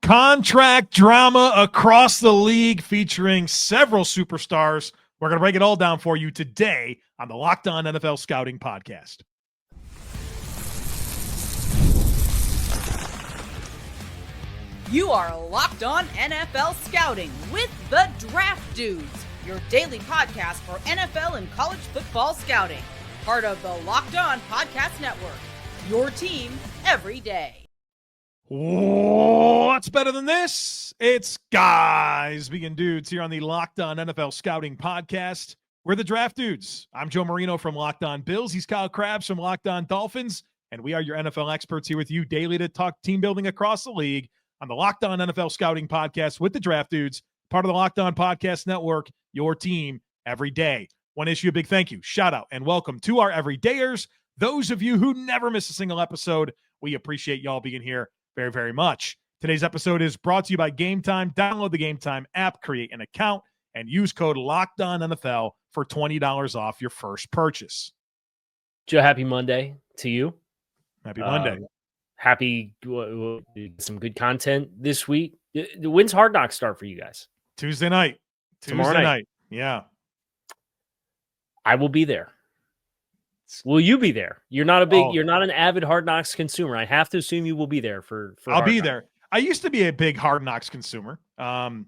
Contract drama across the league featuring several superstars. We're going to break it all down for you today on the Locked On NFL Scouting Podcast. You are Locked On NFL Scouting with the Draft Dudes, your daily podcast for NFL and college football scouting. Part of the Locked On Podcast Network, your team every day. What's better than this? It's guys being dudes here on the Locked On NFL Scouting Podcast. We're the Draft Dudes. I'm Joe Marino from Locked On Bills. He's Kyle Crabbs from Locked On Dolphins. And we are your NFL experts here with you daily to talk team building across the league on the Locked On NFL Scouting Podcast with the Draft Dudes, part of the Locked On Podcast Network, your team every day. Want to issue a big thank you, shout out, and welcome to our everydayers. Those of you who never miss a single episode, we appreciate y'all being here very, very much. Today's episode is brought to you by Gametime. Download the Gametime app, create an account, and use code LOCKEDONNFL for $20 off your first purchase. Joe, happy Monday to you. Happy Monday. Happy some good content this week. When's Hard Knocks start for you guys? Tuesday night. Tomorrow night. Yeah. I will be there. Will you be there? You're not an avid Hard Knocks consumer. I have to assume you will be there for I'll be there. I used to be a big Hard Knocks consumer. It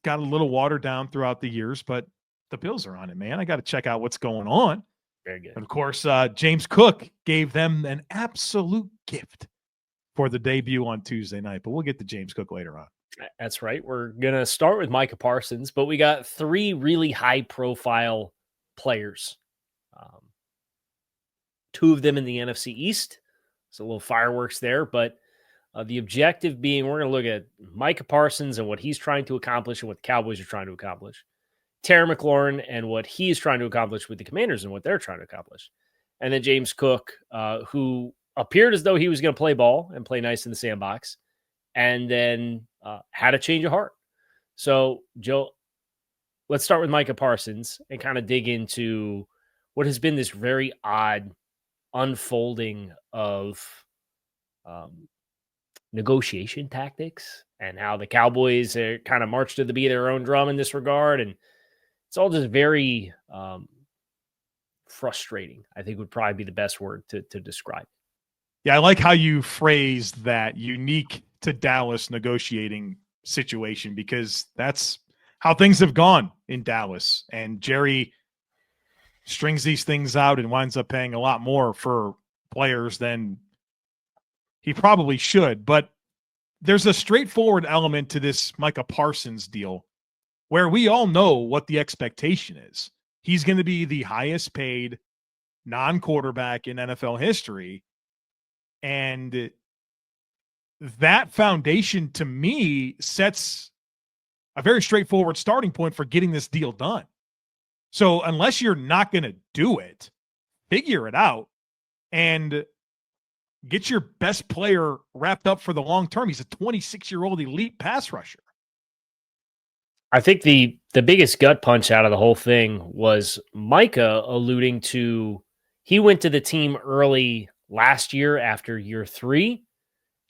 got a little watered down throughout the years, but the Bills are on it, man. I got to check out what's going on. Very good. And of course, James Cook gave them an absolute gift for the debut on Tuesday night, but we'll get to James Cook later on. That's right. We're going to start with Micah Parsons, but we got three really high-profile players. Two of them in the NFC East. So a little fireworks there, but the objective being we're going to look at Micah Parsons and what he's trying to accomplish and what the Cowboys are trying to accomplish. Terry McLaurin and what he's trying to accomplish with the Commanders and what they're trying to accomplish. And then James Cook, who appeared as though he was going to play ball and play nice in the sandbox, and then had a change of heart. So, Joe, let's start with Micah Parsons and kind of dig into what has been this very odd unfolding of negotiation tactics and how the Cowboys are kind of marched to the beat of their own drum in this regard. And it's all just very frustrating, I think would probably be the best word to describe. Yeah, I like how you phrased that unique to Dallas negotiating situation, because that's how things have gone in Dallas. And Jerry strings these things out and winds up paying a lot more for players than he probably should. But there's a straightforward element to this Micah Parsons deal where we all know what the expectation is. He's going to be the highest paid non-quarterback in NFL history. And that foundation, to me, sets a very straightforward starting point for getting this deal done. So unless you're not going to do it, figure it out and get your best player wrapped up for the long term. He's a 26-year-old elite pass rusher. I think the biggest gut punch out of the whole thing was Micah alluding to he went to the team early last year after year 3,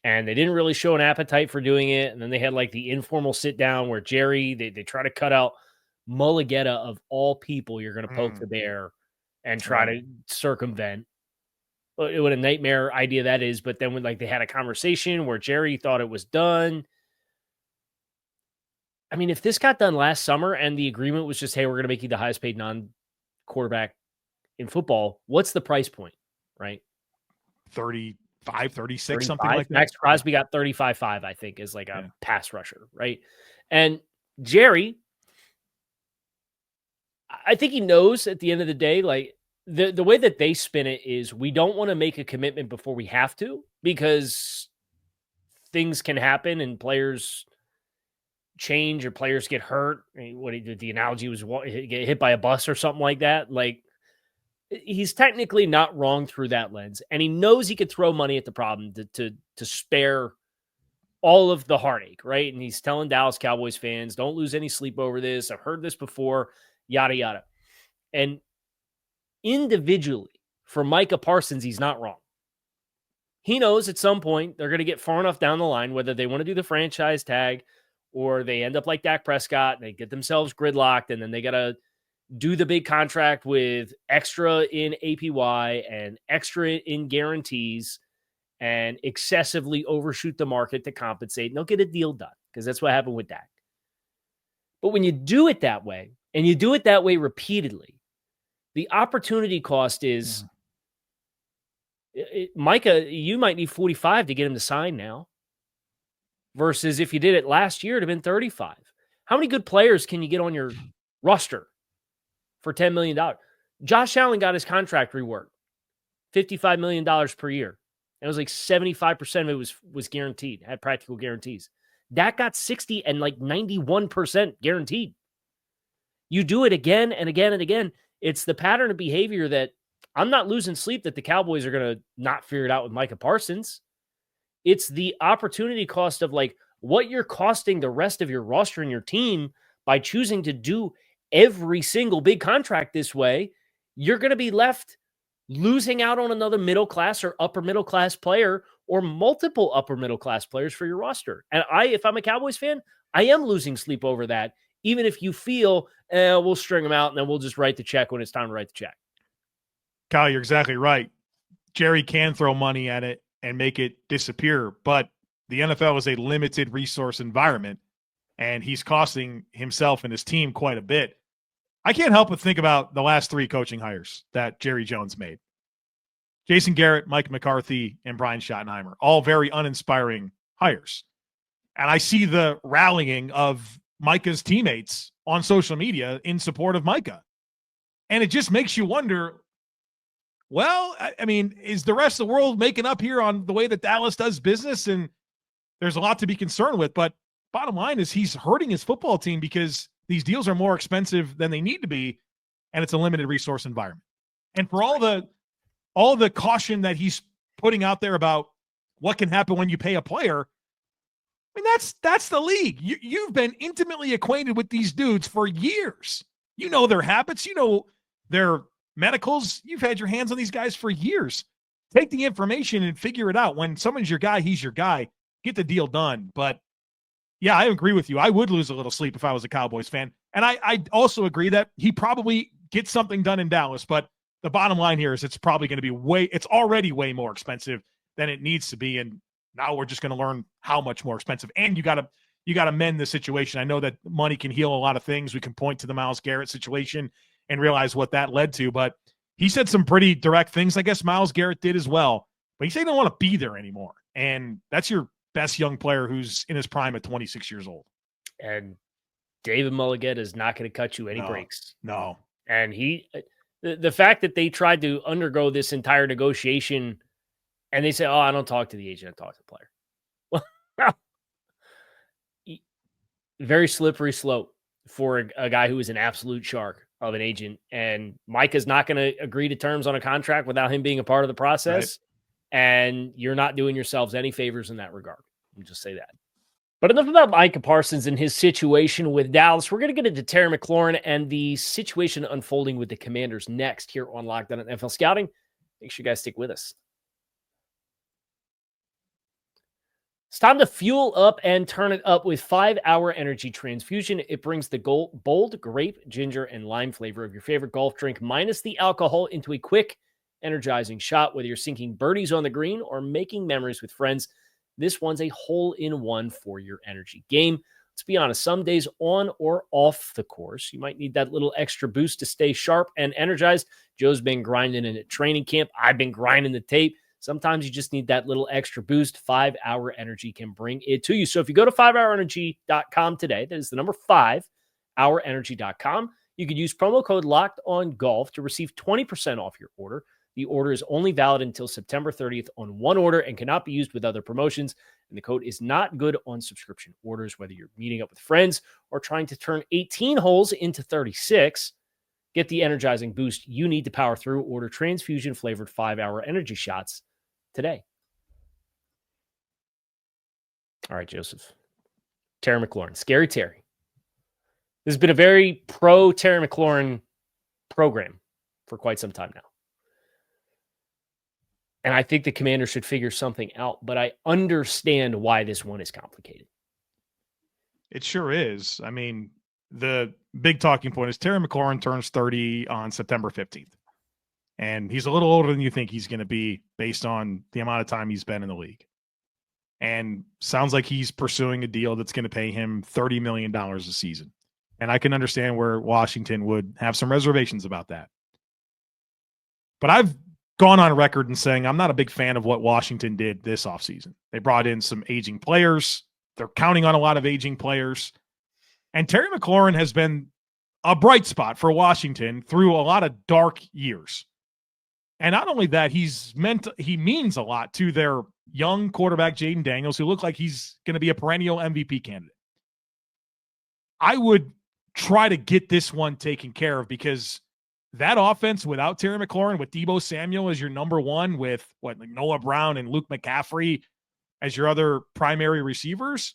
and they didn't really show an appetite for doing it. And then they had like the informal sit down where Jerry, they try to cut out Mulligetta of all people you're going to poke the bear and try to circumvent. What a nightmare idea that is. But then when they had a conversation where Jerry thought it was done. I mean, if this got done last summer and the agreement was just, hey, we're going to make you the highest paid non-quarterback in football, what's the price point, right? 35, 36, 35? something like that. Max Crosby got 35.5, I think, as like a pass rusher, right? And Jerry, I think he knows at the end of the day, like the way that they spin it is we don't want to make a commitment before we have to, because things can happen and players change or players get hurt. What he did, the analogy was get hit by a bus or something like that. Like, he's technically not wrong through that lens, and he knows he could throw money at the problem to spare all of the heartache, right? And he's telling Dallas Cowboys fans, don't lose any sleep over this. I've heard this before, yada, yada. And individually, for Micah Parsons, he's not wrong. He knows at some point they're going to get far enough down the line, whether they want to do the franchise tag or they end up like Dak Prescott and they get themselves gridlocked and then they got to do the big contract with extra in APY and extra in guarantees and excessively overshoot the market to compensate. And they'll get a deal done because that's what happened with Dak. But when you do it that way, and you do it that way repeatedly, the opportunity cost is, Micah, you might need 45 to get him to sign now. Versus if you did it last year, it'd have been 35. How many good players can you get on your roster for $10 million? Josh Allen got his contract reworked, $55 million per year. And it was like 75% of it was guaranteed, had practical guarantees. That got 60 and like 91% guaranteed. You do it again and again and again. It's the pattern of behavior that I'm not losing sleep that the Cowboys are going to not figure it out with Micah Parsons. It's the opportunity cost of like what you're costing the rest of your roster and your team by choosing to do every single big contract this way. You're going to be left losing out on another middle class or upper middle class player or multiple upper middle class players for your roster. And if I'm a Cowboys fan, I am losing sleep over that. Even if you feel, we'll string them out and then we'll just write the check when it's time to write the check. Kyle, you're exactly right. Jerry can throw money at it and make it disappear, but the NFL is a limited resource environment, and he's costing himself and his team quite a bit. I can't help but think about the last three coaching hires that Jerry Jones made. Jason Garrett, Mike McCarthy, and Brian Schottenheimer, all very uninspiring hires. And I see the rallying of Micah's teammates on social media in support of Micah. And it just makes you wonder, well, I mean, is the rest of the world making up here on the way that Dallas does business? And there's a lot to be concerned with. But bottom line is he's hurting his football team because these deals are more expensive than they need to be, and it's a limited resource environment. And for all the caution that he's putting out there about what can happen when you pay a player, I mean, that's the league. You've been intimately acquainted with these dudes for years. You know their habits. You know their medicals. You've had your hands on these guys for years. Take the information and figure it out. When someone's your guy, he's your guy. Get the deal done. But yeah, I agree with you. I would lose a little sleep if I was a Cowboys fan. And I also agree that he probably gets something done in Dallas. But the bottom line here is it's probably going to be it's already way more expensive than it needs to be. And now we're just going to learn how much more expensive. And you got to mend the situation. I know that money can heal a lot of things. We can point to the Myles Garrett situation and realize what that led to. But he said some pretty direct things. I guess Myles Garrett did as well. But he said he don't want to be there anymore. And that's your best young player who's in his prime at 26 years old. And David Mulligett is not going to cut you any breaks. No. And the fact that they tried to undergo this entire negotiation and they say, oh, I don't talk to the agent, I talk to the player. Well, very slippery slope for a guy who is an absolute shark of an agent. And Micah's not going to agree to terms on a contract without him being a part of the process. Right. And you're not doing yourselves any favors in that regard. I'll just say that. But enough about Micah Parsons and his situation with Dallas. We're going to get into Terry McLaurin and the situation unfolding with the Commanders next here on Locked On NFL Scouting. Make sure you guys stick with us. It's time to fuel up and turn it up with 5-Hour Energy Transfusion. It brings the bold grape, ginger, and lime flavor of your favorite golf drink minus the alcohol into a quick, energizing shot. Whether you're sinking birdies on the green or making memories with friends, this one's a hole-in-one for your energy game. Let's be honest, some days on or off the course, you might need that little extra boost to stay sharp and energized. Joe's been grinding in at training camp. I've been grinding the tape. Sometimes you just need that little extra boost. 5-Hour Energy can bring it to you. So if you go to 5hourenergy.com today, that is the number 5hourenergy.com, you could use promo code LOCKEDONGOLF to receive 20% off your order. The order is only valid until September 30th on one order and cannot be used with other promotions. And the code is not good on subscription orders, whether you're meeting up with friends or trying to turn 18 holes into 36. Get the energizing boost you need to power through. Order transfusion-flavored 5-Hour Energy shots today. All right, Joseph. Terry McLaurin. Scary Terry. This has been a very pro Terry McLaurin program for quite some time now. And I think the Commanders should figure something out, but I understand why this one is complicated. It sure is. I mean, the big talking point is Terry McLaurin turns 30 on September 15th. And he's a little older than you think he's going to be based on the amount of time he's been in the league. And sounds like he's pursuing a deal that's going to pay him $30 million a season. And I can understand where Washington would have some reservations about that. But I've gone on record in saying I'm not a big fan of what Washington did this offseason. They brought in some aging players. They're counting on a lot of aging players. And Terry McLaurin has been a bright spot for Washington through a lot of dark years. And not only that, he means a lot to their young quarterback, Jaden Daniels, who looked like he's going to be a perennial MVP candidate. I would try to get this one taken care of because that offense without Terry McLaurin, with Deebo Samuel as your number one, with Noah Brown and Luke McCaffrey as your other primary receivers,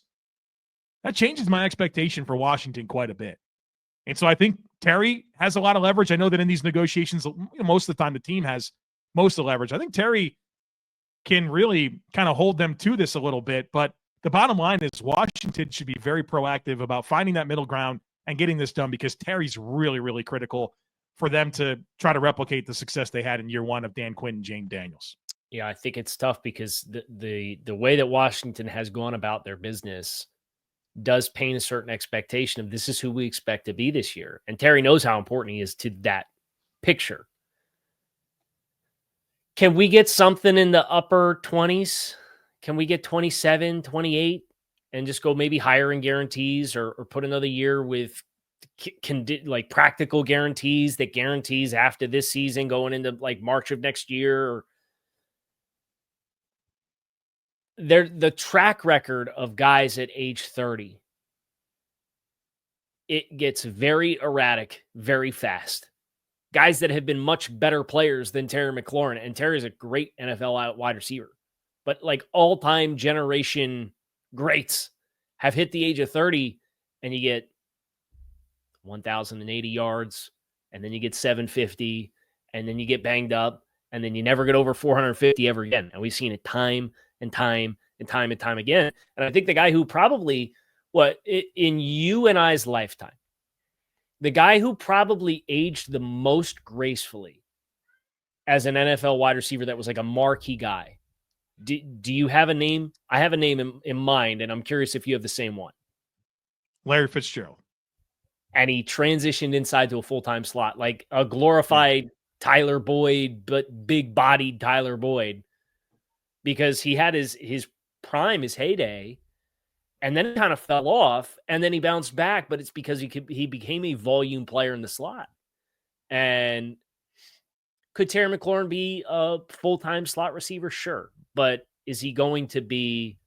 that changes my expectation for Washington quite a bit. And so I think Terry has a lot of leverage. I know that in these negotiations, most of the time the team has most of the leverage. I think Terry can really kind of hold them to this a little bit. But the bottom line is Washington should be very proactive about finding that middle ground and getting this done because Terry's really, really critical for them to try to replicate the success they had in year one of Dan Quinn and Jaden Daniels. Yeah, I think it's tough because the way that Washington has gone about their business does paint a certain expectation of this is who we expect to be this year. And Terry knows how important he is to that picture. Can we get something in the upper 20s? Can we get 27, 28 and just go maybe higher in guarantees or put another year with like practical guarantees that guarantees after this season going into like March of next year? Or the track record of guys at age 30, it gets very erratic very fast. Guys that have been much better players than Terry McLaurin, and Terry's a great NFL wide receiver, but like all-time generation greats have hit the age of 30 and you get 1,080 yards and then you get 750 and then you get banged up and then you never get over 450 ever again. And we've seen it time and time again. And I think the guy who probably, in you and I's lifetime, the guy who probably aged the most gracefully as an NFL wide receiver that was like a marquee guy. Do you have a name? I have a name in mind, and I'm curious if you have the same one. Larry Fitzgerald. And he transitioned inside to a full-time slot, like a glorified Tyler Boyd, but big-bodied Tyler Boyd, because he had his prime, his heyday, and then it kind of fell off, and then he bounced back, but it's because he became a volume player in the slot. And could Terry McLaurin be a full-time slot receiver? Sure. But is he going to be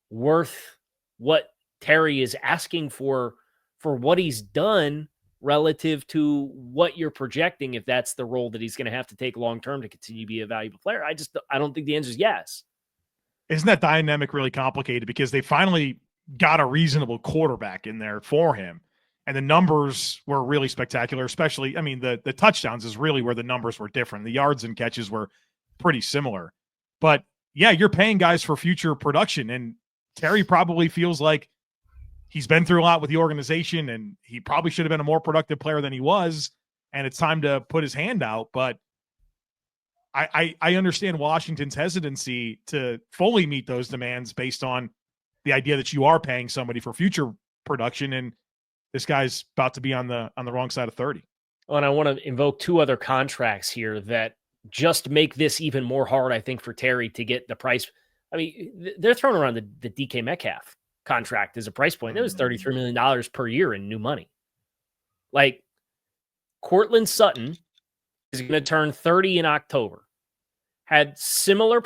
worth what Terry is asking for what he's done relative to what you're projecting, if that's the role that he's going to have to take long-term to continue to be a valuable player? I don't think the answer is yes. Isn't that dynamic really complicated because they finally got a reasonable quarterback in there for him, and the numbers were really spectacular, especially, I mean, the touchdowns is really where the numbers were different. The yards and catches were pretty similar. But, yeah, you're paying guys for future production, and Terry probably feels like he's been through a lot with the organization, and he probably should have been a more productive player than he was, and it's time to put his hand out. But I understand Washington's hesitancy to fully meet those demands based on the idea that you are paying somebody for future production, and this guy's about to be on the wrong side of 30. Well, and I want to invoke two other contracts here that just make this even more hard, I think, for Terry to get the price. I mean, they're throwing around the DK Metcalf contract as a price point. That was $33 million per year in new money. Like, Courtland Sutton is going to turn 30 in October. Had similar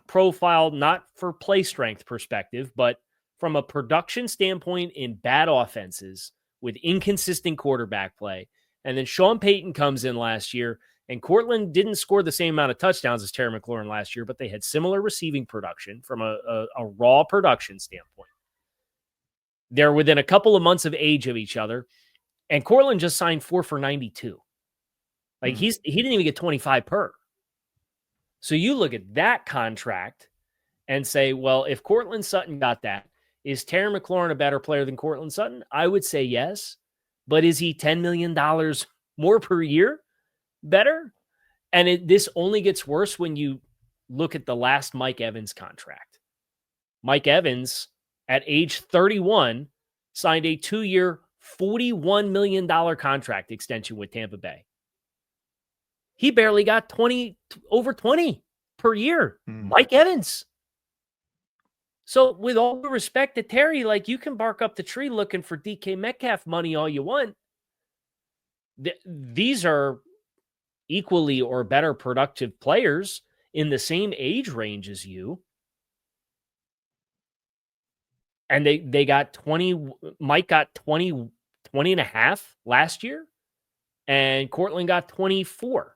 profile, not for play strength perspective, but from a production standpoint in bad offenses with inconsistent quarterback play. And then Sean Payton comes in last year, and Courtland didn't score the same amount of touchdowns as Terry McLaurin last year, but they had similar receiving production from a raw production standpoint. They're within a couple of months of age of each other, and Courtland just signed 4 for $92. Like he didn't even get 25 per. So you look at that contract and say, well, if Cortland Sutton got that, is Terry McLaurin a better player than Cortland Sutton? I would say yes. But is he $10 million more per year better? And this only gets worse when you look at the last Mike Evans contract. Mike Evans, at age 31, signed a 2-year, $41 million contract extension with Tampa Bay. He barely got over 20 per year. Mike Evans. So with all due respect to Terry, like, you can bark up the tree looking for DK Metcalf money all you want. These are equally or better productive players in the same age range as you. And they got 20. Mike got 20 and a half last year, and Cortland got 24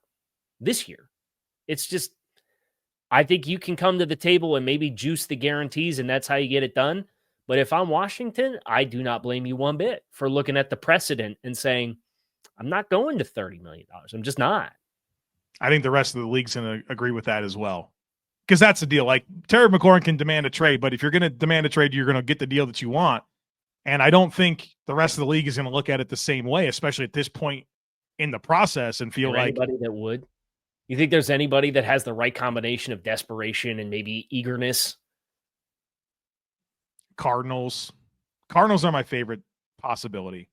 this year. It's just, I think you can come to the table and maybe juice the guarantees, and that's how you get it done. But if I'm Washington, I do not blame you one bit for looking at the precedent and saying, I'm not going to $30 million. I'm just not. I think the rest of the league's going to agree with that as well. Because that's the deal. Like, Terry McLaurin can demand a trade, but if you're going to demand a trade, you're going to get the deal that you want. And I don't think the rest of the league is going to look at it the same way, especially at this point in the process, and feel like anybody that would. You think there's anybody that has the right combination of desperation and maybe eagerness? Cardinals. Cardinals are my favorite possibility.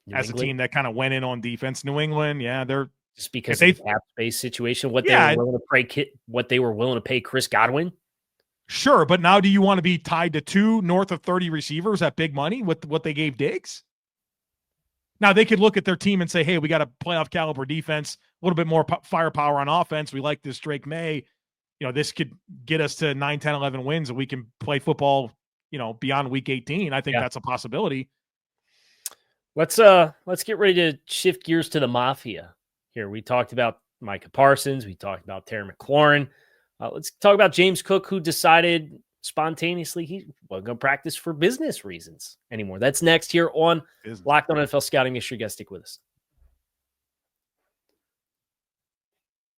New as England? A team that kind of went in on defense. New England, yeah, they're Just because of the cap space situation, what they were willing to pay Chris Godwin. Sure, but now do you want to be tied to 2 north of 30 receivers at big money with what they gave Diggs? Now they could look at their team and say, hey, we got a playoff caliber defense, a little bit more firepower on offense. We like this Drake May. You know, this could get us to 9, 10, 11 wins, and we can play football, you know, beyond week 18. I think that's a possibility. Let's get ready to shift gears to the Mafia here. We talked about Micah Parsons. We talked about Terry McLaurin. Let's talk about James Cook, who decided spontaneously he wasn't going to practice for business reasons anymore. That's next here on Locked On NFL Scouting. Make sure you guys stick with us.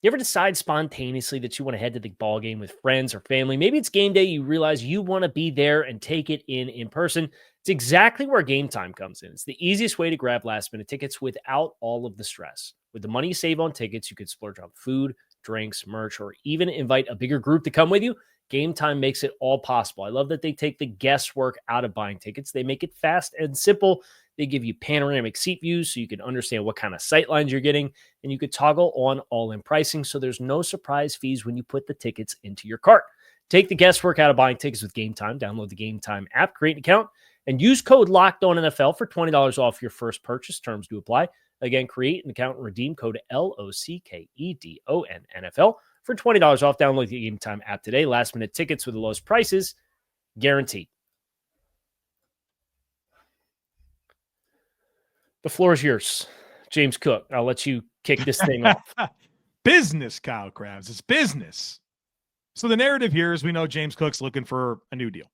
You ever decide spontaneously that you want to head to the ball game with friends or family? Maybe it's game day. You realize you want to be there and take it in person. It's exactly where Gametime comes in. It's the easiest way to grab last-minute tickets without all of the stress. With the money you save on tickets, you could splurge on food, drinks, merch, or even invite a bigger group to come with you. Gametime makes it all possible. I love that they take the guesswork out of buying tickets. They make it fast and simple. They give you panoramic seat views so you can understand what kind of sight lines you're getting, and you could toggle on all-in pricing so there's no surprise fees when you put the tickets into your cart. Take the guesswork out of buying tickets with Gametime. Download the Gametime app, create an account, and use code LOCKEDONNFL for $20 off your first purchase. Terms do apply. Again, create an account and redeem code LOCKEDONNFL for $20 off. Download the Gametime app today. Last-minute tickets with the lowest prices, guaranteed. The floor is yours, James Cook. I'll let you kick this thing off. Business, Kyle Crabbs. It's business. So the narrative here is we know James Cook's looking for a new deal.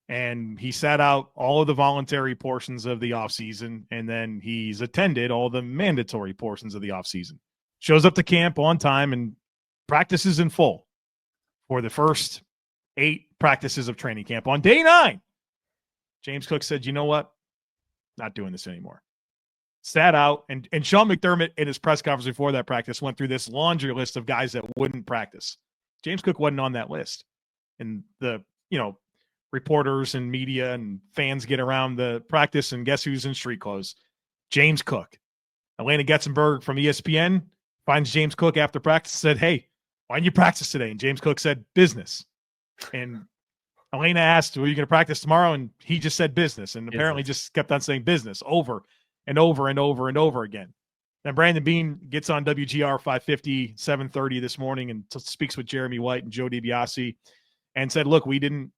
And he sat out all of the voluntary portions of the offseason, and then he's attended all the mandatory portions of the offseason. Shows up to camp on time and practices in full for the first 8 practices of training camp. On day 9, James Cook said, you know what? Not doing this anymore. Sat out, and Sean McDermott in his press conference before that practice went through this laundry list of guys that wouldn't practice. James Cook wasn't on that list. And the, reporters and media and fans get around the practice, and guess who's in street clothes? James Cook. Elena Getzenberg from ESPN finds James Cook after practice, said, hey, why didn't you practice today? And James Cook said, business. And Elena asked, were you going to practice tomorrow? And he just said business, and apparently just kept on saying business over and over and over and over again. Then Brandon Beane gets on WGR 550, 7:30 this morning and speaks with Jeremy White and Joe DiBiase and said, look, we didn't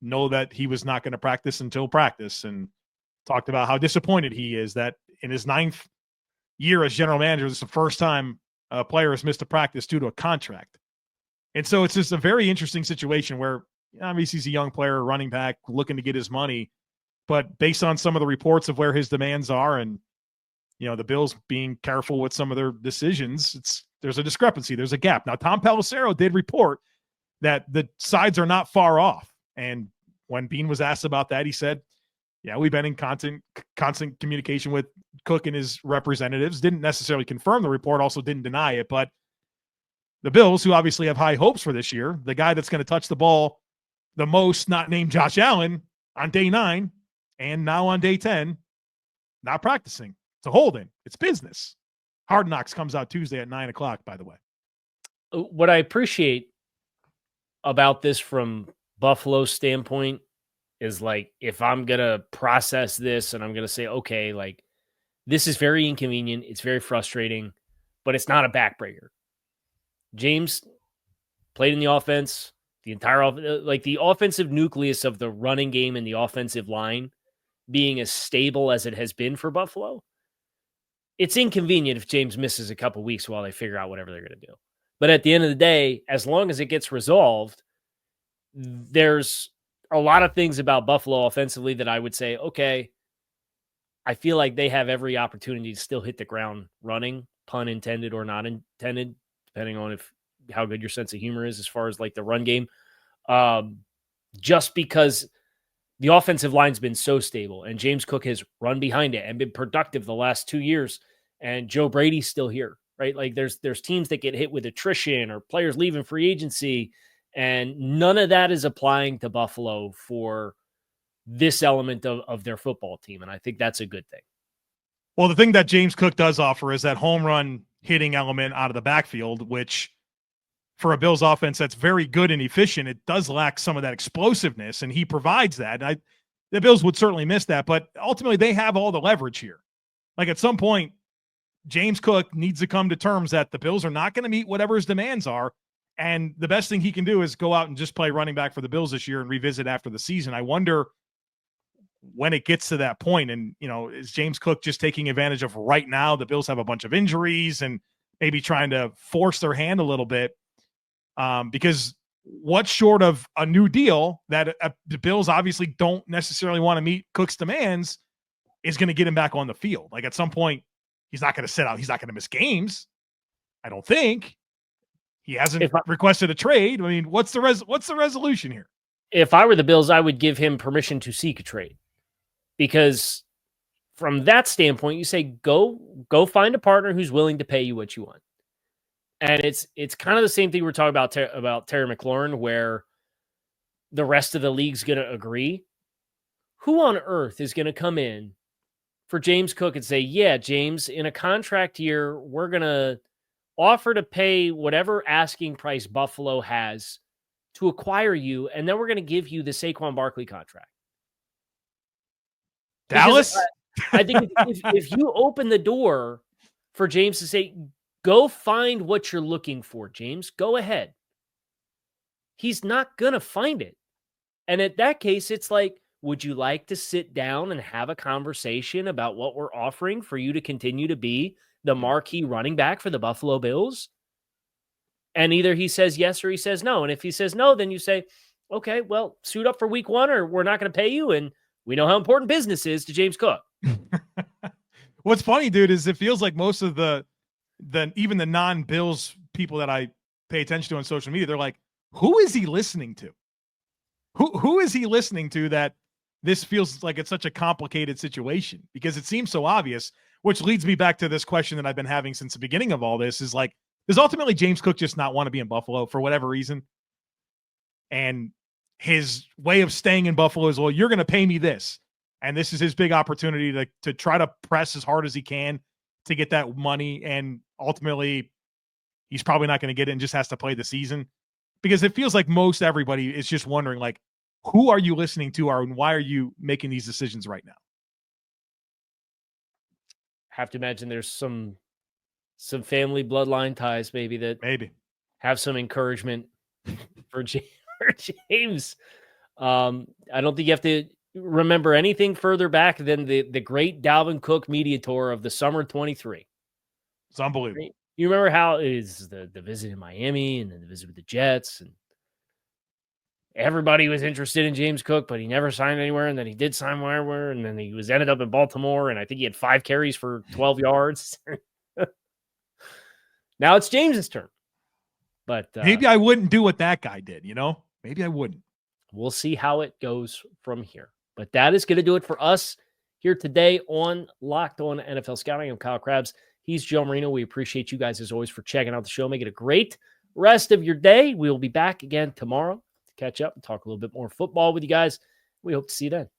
know that he was not going to practice until practice, and talked about how disappointed he is that in his 9th year as general manager, this is the first time a player has missed a practice due to a contract. And so it's just a very interesting situation where obviously he's a young player, running back, looking to get his money. But based on some of the reports of where his demands are and, the Bills being careful with some of their decisions, it's there's a discrepancy. There's a gap. Now, Tom Pelissero did report that the sides are not far off. And when Bean was asked about that, he said, yeah, we've been in constant communication with Cook and his representatives. Didn't necessarily confirm the report, also didn't deny it. But the Bills, who obviously have high hopes for this year, the guy that's going to touch the ball the most, not named Josh Allen, on day 9 and now on day 10, not practicing. It's a hold-in. It's business. Hard Knocks comes out Tuesday at 9 o'clock, by the way. What I appreciate about this from Buffalo's standpoint is, like, if I'm going to process this and I'm going to say, okay, like, this is very inconvenient, it's very frustrating, but it's not a backbreaker. James played in the offense, the entire like the offensive nucleus of the running game and the offensive line being as stable as it has been for Buffalo. It's inconvenient if James misses a couple weeks while they figure out whatever they're going to do. But at the end of the day, as long as it gets resolved, there's a lot of things about Buffalo offensively that I would say, okay, I feel like they have every opportunity to still hit the ground running, pun intended or not intended, depending on how good your sense of humor is as far as like the run game. Just because the offensive line's been so stable and James Cook has run behind it and been productive the last 2 years, and Joe Brady's still here, right? Like there's teams that get hit with attrition or players leaving free agency, and none of that is applying to Buffalo for this element of their football team. And I think that's a good thing. Well, the thing that James Cook does offer is that home run hitting element out of the backfield, which for a Bills offense that's very good and efficient, it does lack some of that explosiveness, and he provides that. And the Bills would certainly miss that, but ultimately they have all the leverage here. Like at some point, James Cook needs to come to terms that the Bills are not going to meet whatever his demands are, and the best thing he can do is go out and just play running back for the Bills this year and revisit after the season. I wonder when it gets to that point, and, you know, is James Cook just taking advantage of right now? The Bills have a bunch of injuries and maybe trying to force their hand a little bit. Because what's short of a new deal that the Bills obviously don't necessarily want to meet Cook's demands is going to get him back on the field. Like at some point, he's not going to sit out. He's not going to miss games. I don't think. He hasn't requested a trade. I mean, what's the resolution here? If I were the Bills, I would give him permission to seek a trade, because from that standpoint, you say, go find a partner who's willing to pay you what you want. And it's kind of the same thing we're talking about Terry McLaurin, where the rest of the league's going to agree. Who on earth is going to come in for James Cook and say, yeah, James, in a contract year, we're going to offer to pay whatever asking price Buffalo has to acquire you, and then we're going to give you the Saquon Barkley contract? Dallas? I think if you open the door for James to say, go find what you're looking for, James, go ahead, he's not going to find it. And at that case, it's like, would you like to sit down and have a conversation about what we're offering for you to continue to be the marquee running back for the Buffalo Bills? And either he says yes or he says no. And if he says no, then you say, okay, well, suit up for week 1 or we're not going to pay you. And we know how important business is to James Cook. What's funny, dude, is it feels like most of even the non-Bills people that I pay attention to on social media, they're like, who is he listening to? Who is he listening to that this feels like it's such a complicated situation? Because it seems so obvious, which leads me back to this question that I've been having since the beginning of all this is like, does ultimately James Cook just not want to be in Buffalo for whatever reason? And his way of staying in Buffalo is, well, you're going to pay me this. And this is his big opportunity to try to press as hard as he can to get that money. And ultimately, he's probably not going to get it and just has to play the season. Because it feels like most everybody is just wondering, like, who are you listening to, and why are you making these decisions right now? Have to imagine there's some family bloodline ties maybe have some encouragement for James. I don't think you have to remember anything further back than the great Dalvin Cook media tour of the summer 23. It's unbelievable. You remember how it is the visit in Miami and then the visit with the Jets, and everybody was interested in James Cook, but he never signed anywhere. And then he did sign wherever, and then he ended up in Baltimore, and I think he had 5 carries for 12 yards. Now it's James's turn. But maybe I wouldn't do what that guy did, Maybe I wouldn't. We'll see how it goes from here. But that is going to do it for us here today on Locked On NFL Scouting. I'm Kyle Crabbs. He's Joe Marino. We appreciate you guys, as always, for checking out the show. Make it a great rest of your day. We will be back again tomorrow to catch up and talk a little bit more football with you guys. We hope to see you then.